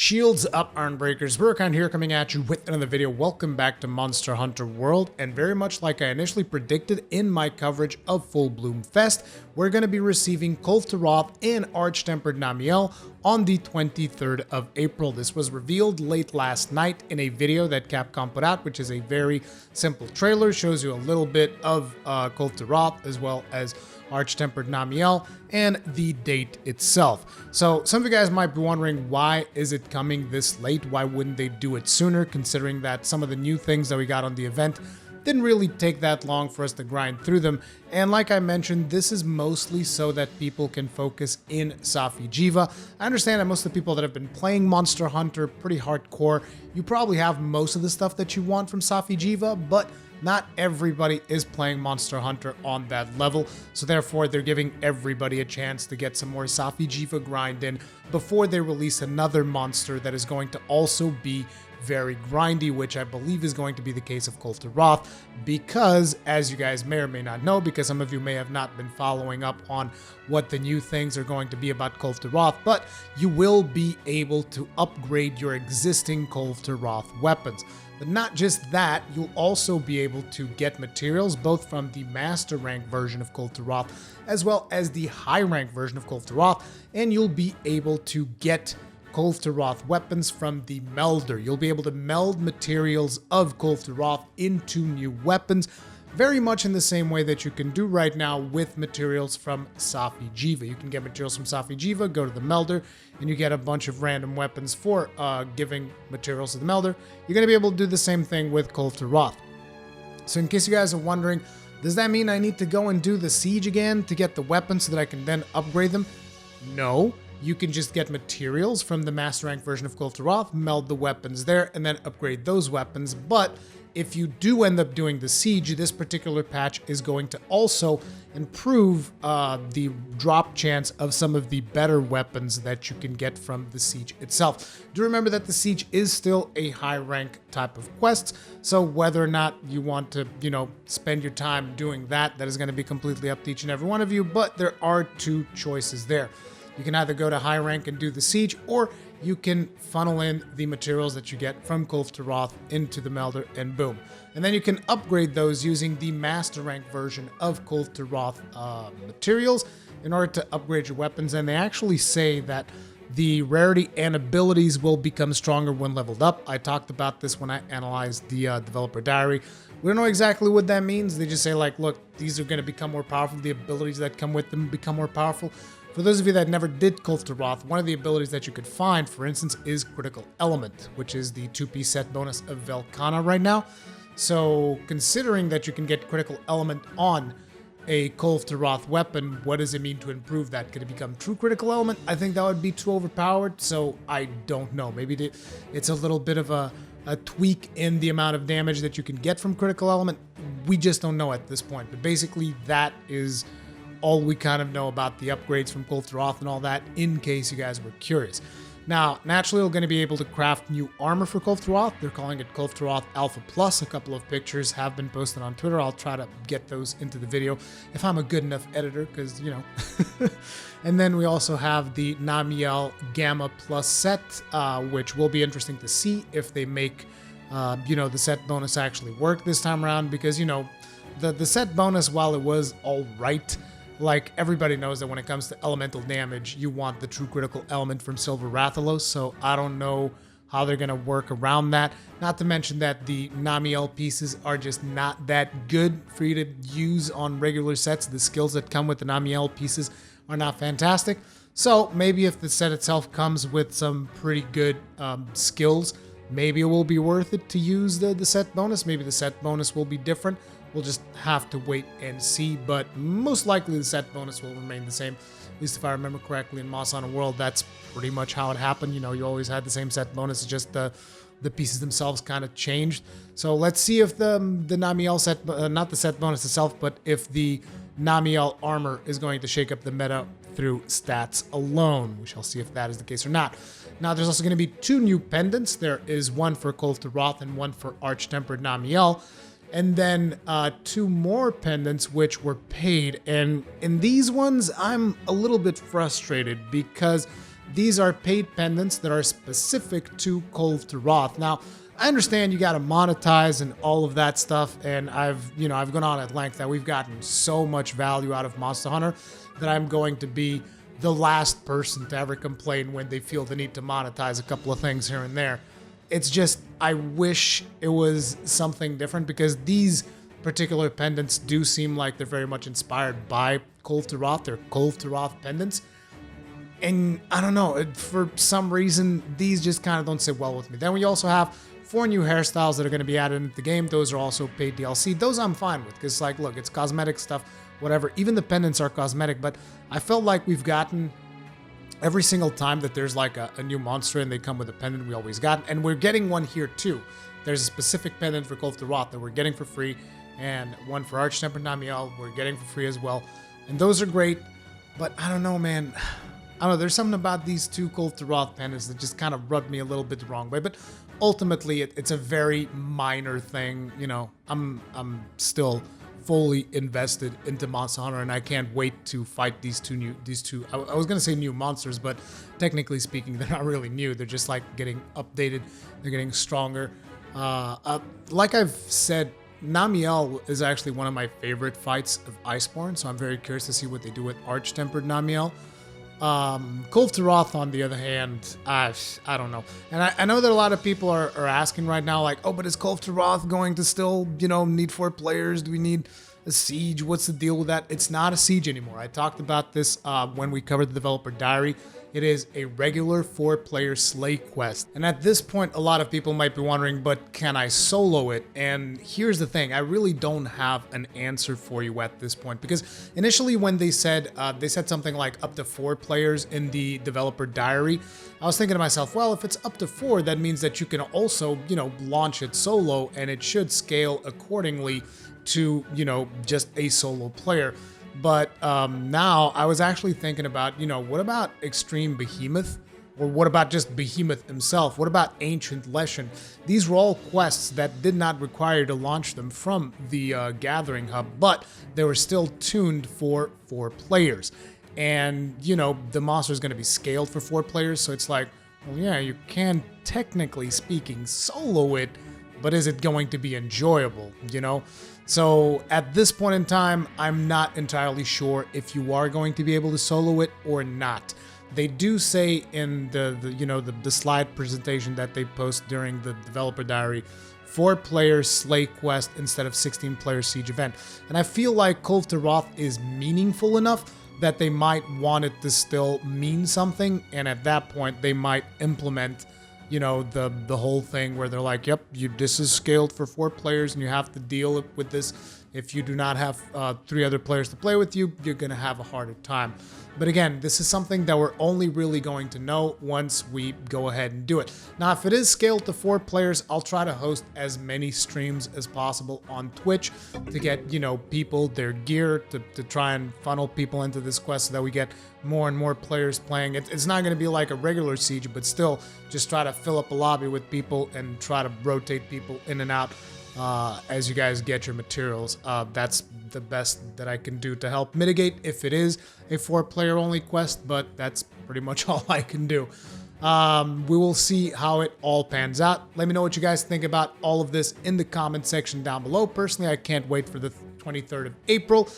Shields up, Ironbreakers. Rurikhan here coming at you with another video. Welcome back to Monster Hunter World, and very much like I initially predicted in my coverage of Full Bloom Fest, we're going to be receiving Kulve Taroth and Arch-Tempered Namielle on the 23rd of April. This was revealed late last night in a video that Capcom put out, which is a very simple trailer. Shows you a little bit of Kulve Taroth as well as Arch-Tempered Namielle and the date itself. So some of you guys might be wondering, why is it coming this late? Why wouldn't they do it sooner, considering that some of the new things that we got on the event didn't really take that long for us to grind through them. And like I mentioned, this is mostly so that people can focus in Safi Jiva. I understand that most of the people that have been playing Monster Hunter pretty hardcore, you probably have most of the stuff that you want from Safi Jiva, but not everybody is playing Monster Hunter on that level, so therefore they're giving everybody a chance to get some more Safi Jiva grind in before they release another monster that is going to also be very grindy, which I believe is going to be the case of Kulve Taroth, because as you guys may or may not know, because some of you may have not been following up on what the new things are going to be about Kulve Taroth, but you will be able to upgrade your existing Kulve Taroth weapons. But not just that, you'll also be able to get materials both from the Master Rank version of Kulve Taroth as well as the High Rank version of Kulve Taroth, and you'll be able to get Kulve Taroth weapons from the Melder. You'll be able to meld materials of Kulve Taroth into new weapons, very much in the same way that you can do right now with materials from Safi Jiva. You can get materials from Safi Jiva, go to the Melder, and you get a bunch of random weapons for giving materials to the Melder. You're going to be able to do the same thing with Kulve Taroth. So in case you guys are wondering, does that mean I need to go and do the Siege again to get the weapons so that I can then upgrade them? No. You can just get materials from the Master Rank version of Kulve Taroth, meld the weapons there, and then upgrade those weapons. But if you do end up doing the Siege, this particular patch is going to also improve the drop chance of some of the better weapons that you can get from the Siege itself. Do remember that the Siege is still a high rank type of quest, so whether or not you want to, spend your time doing that is going to be completely up to each and every one of you, but there are two choices there. You can either go to high rank and do the Siege, or you can funnel in the materials that you get from Kulve Taroth into the Melder, and boom. And then you can upgrade those using the Master Rank version of Kulve Taroth materials in order to upgrade your weapons. And they actually say that the rarity and abilities will become stronger when leveled up. I talked about this when I analyzed the developer diary. We don't know exactly what that means. They just say, like, look, these are going to become more powerful. The abilities that come with them become more powerful. For those of you that never did Kulve Taroth, one of the abilities that you could find, for instance, is Critical Element, which is the 2-piece set bonus of Velkhana right now. So considering that you can get Critical Element on a Kulve Taroth weapon, what does it mean to improve that? Could it become true Critical Element? I think that would be too overpowered, so I don't know. Maybe it's a little bit of a tweak in the amount of damage that you can get from Critical Element. We just don't know at this point, but basically that is all we kind of know about the upgrades from Kulve Taroth and all that, in case you guys were curious. Now, naturally, we're going to be able to craft new armor for Kulve Taroth. They're calling it Kulve Taroth Alpha Plus. A couple of pictures have been posted on Twitter. I'll try to get those into the video if I'm a good enough editor, because, And then we also have the Namielle Gamma Plus set, which will be interesting to see if they make, the set bonus actually work this time around, because, the set bonus, while it was all right, like, everybody knows that when it comes to elemental damage, you want the true critical element from Silver Rathalos, so I don't know how they're going to work around that. Not to mention that the Namielle pieces are just not that good for you to use on regular sets. The skills that come with the Namielle pieces are not fantastic. So maybe if the set itself comes with some pretty good skills, maybe it will be worth it to use the set bonus. Maybe the set bonus will be different. We'll just have to wait and see, but most likely the set bonus will remain the same. At least if I remember correctly, in Monster Hunter World, that's pretty much how it happened. You always had the same set bonus, just the pieces themselves kind of changed. So let's see if the Namielle set, not the set bonus itself, but if the Namielle armor is going to shake up the meta through stats alone. We shall see if that is the case or not. Now, there's also going to be two new pendants. There is one for Kulve Taroth and one for Arch-Tempered Namielle. And then two more pendants which were paid. And in these ones, I'm a little bit frustrated because these are paid pendants that are specific to Kulve Taroth. Now, I understand you got to monetize and all of that stuff, and I've gone on at length that we've gotten so much value out of Monster Hunter that I'm going to be the last person to ever complain when they feel the need to monetize a couple of things here and there. It's just, I wish it was something different, because these particular pendants do seem like they're very much inspired by Kulve Taroth. They're Kulve Taroth pendants. And I don't know, for some reason, these just kind of don't sit well with me. Then we also have 4 new hairstyles that are going to be added into the game. Those are also paid DLC. Those I'm fine with, because, like, look, it's cosmetic stuff, whatever. Even the pendants are cosmetic, but I felt like we've gotten, every single time that there's like a new monster and they come with a pendant, we always got, and we're getting one here too. There's a specific pendant for Kulve Taroth that we're getting for free, and one for Arch-Tempered Namielle we're getting for free as well. And those are great, but I don't know, man. I don't know, there's something about these 2 Kulve Taroth pendants that just kind of rubbed me a little bit the wrong way, but ultimately it's a very minor thing. You know, I'm still fully invested into Monster Hunter, and I can't wait to fight these two I was gonna say new monsters, but technically speaking, they're not really new. They're just like getting updated. They're getting stronger. Like I've said, Namielle is actually one of my favorite fights of Iceborne, so I'm very curious to see what they do with Arch-Tempered Namielle. Kulve Taroth, on the other hand, I don't know. And I know that a lot of people are asking right now, like, oh, but is Kulve Taroth going to still, need 4 players? Do we need a siege? What's the deal with that? It's not a siege anymore. I talked about this when we covered the developer diary. It is a regular 4-player slay quest. And at this point, a lot of people might be wondering, but can I solo it? And here's the thing, I really don't have an answer for you at this point, because initially when they said something like up to 4 players in the developer diary, I was thinking to myself, well, if it's up to 4, that means that you can also, launch it solo, and it should scale accordingly to, just a solo player. But now I was actually thinking about, what about Extreme Behemoth? Or what about just Behemoth himself? What about Ancient Leshen? These were all quests that did not require you to launch them from the Gathering Hub, but they were still tuned for 4 players. And, the monster is going to be scaled for 4 players, so it's like, well, yeah, you can, technically speaking, solo it, but is it going to be enjoyable, So at this point in time, I'm not entirely sure if you are going to be able to solo it or not. They do say in the slide presentation that they post during the developer diary, 4-player slay quest instead of 16-player siege event. And I feel like Kulve Taroth is meaningful enough that they might want it to still mean something, and at that point they might implement the whole thing where they're like, yep, this is scaled for 4 players and you have to deal with this. If you do not have 3 other players to play with you, you're going to have a harder time. But again, this is something that we're only really going to know once we go ahead and do it. Now, if it is scaled to 4 players, I'll try to host as many streams as possible on Twitch to get, people, their gear, to try and funnel people into this quest so that we get more and more players playing. It's not going to be like a regular siege, but still just try to fill up a lobby with people and try to rotate people in and out as you guys get your materials. That's the best that I can do to help mitigate if it is a 4-player only quest, but that's pretty much all I can do. We will see how it all pans out. Let me know what you guys think about all of this in the comment section down below. Personally, I can't wait for the 23rd of April.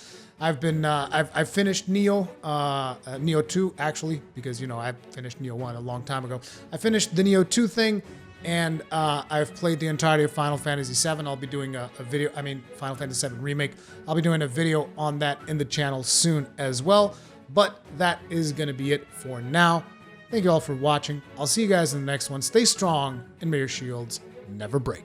I've finished Neo 2 actually, because I finished Neo 1 a long time ago. I finished the Neo 2 thing, and I've played the entirety of Final Fantasy VII. I'll be doing a video, Final Fantasy VII Remake. I'll be doing a video on that in the channel soon as well. But that is going to be it for now. Thank you all for watching. I'll see you guys in the next one. Stay strong, and may your shields never break.